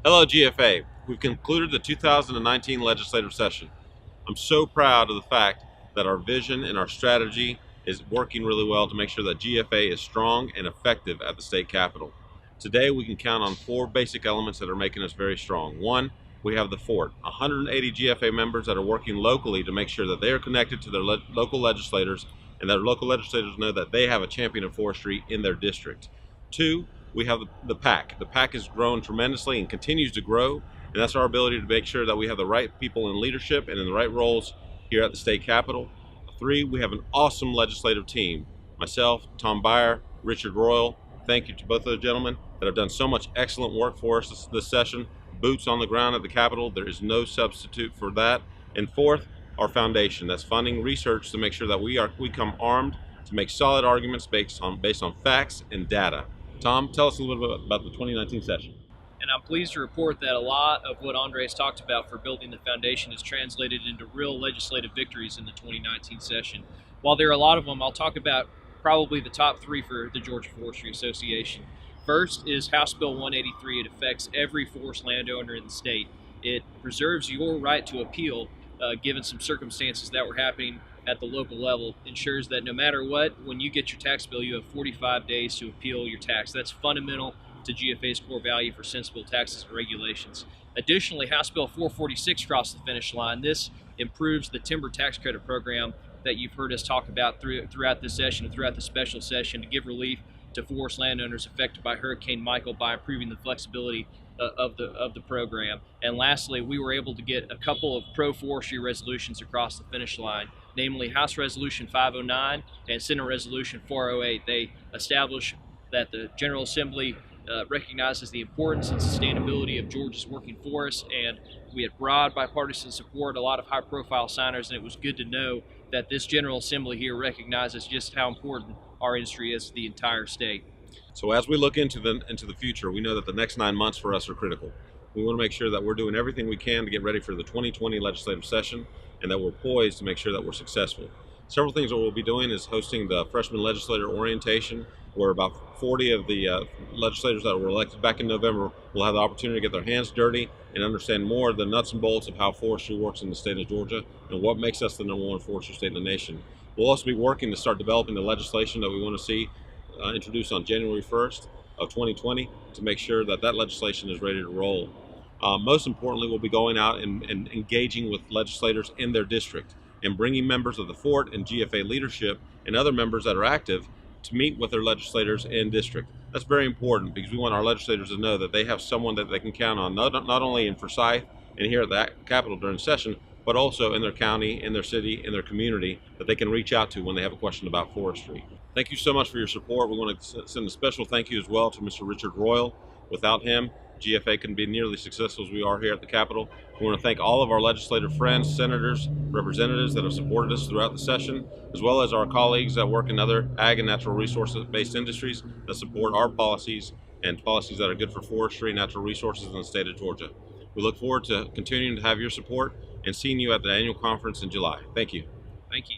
Hello, GFA. We've concluded the 2019 legislative session. I'm so proud of the fact that our vision and our strategy is working really well to make sure that GFA is strong and effective at the state capitol. Today, we can count on four basic elements that are making us very strong. One, we have the fort, 180 GFA members that are working locally to make sure that they are connected to their local legislators and that local legislators know that they have a champion of forestry in their district. Two, we have the PAC. The PAC has grown tremendously and continues to grow, and that's our ability to make sure that we have the right people in leadership and in the right roles here at the state capitol. Three, we have an awesome legislative team. Myself, Tom Beyer, Richard Royal. Thank you to both of those gentlemen that have done so much excellent work for us this session. Boots on the ground at the Capitol. There is no substitute for that. And fourth, our foundation that's funding research to make sure that we come armed to make solid arguments based on facts and data. Tom, tell us a little bit about the 2019 session. And I'm pleased to report that a lot of what Andres talked about for building the foundation is translated into real legislative victories in the 2019 session. While there are a lot of them, I'll talk about probably the top three for the Georgia Forestry Association. First is House Bill 183. It affects every forest landowner in the state. It preserves your right to appeal given some circumstances that were happening at the local level, ensures that no matter what, when you get your tax bill, you have 45 days to appeal your tax. That's fundamental to GFA's core value for sensible taxes and regulations. Additionally, House Bill 446 crossed the finish line. This improves the timber tax credit program that you've heard us talk about throughout this session and throughout the special session to give relief to forest landowners affected by Hurricane Michael by improving the flexibility of the program. And lastly, we were able to get a couple of pro-forestry resolutions across the finish line, namely House Resolution 509 and Senate Resolution 408. They establish that the General Assembly recognizes the importance and sustainability of Georgia's working forests, and we had broad bipartisan support, a lot of high-profile signers, and it was good to know that this General Assembly here recognizes just how important our industry is to the entire state. So as we look into the future, we know that the next 9 months for us are critical. We want to make sure that we're doing everything we can to get ready for the 2020 legislative session and that we're poised to make sure that we're successful. Several things that we'll be doing is hosting the freshman legislator orientation, where about 40 of the legislators that were elected back in November will have the opportunity to get their hands dirty and understand more of the nuts and bolts of how forestry works in the state of Georgia and what makes us the #1 forestry state in the nation. We'll also be working to start developing the legislation that we want to see introduced on January 1st of 2020 to make sure that that legislation is ready to roll. Most importantly, we'll be going out and engaging with legislators in their district and bringing members of the Fort and GFA leadership and other members that are active to meet with their legislators in district. That's very important because we want our legislators to know that they have someone that they can count on, not only in Forsyth and here at the Capitol during session, but also in their county, in their city, in their community that they can reach out to when they have a question about forestry. Thank you so much for your support. We want to send a special thank you as well to Mr. Richard Royal. Without him, GFA couldn't be nearly as successful as we are here at the Capitol. We want to thank all of our legislative friends, senators, representatives that have supported us throughout the session, as well as our colleagues that work in other ag and natural resources-based industries that support our policies and policies that are good for forestry and natural resources in the state of Georgia. We look forward to continuing to have your support and seeing you at the annual conference in July. Thank you. Thank you.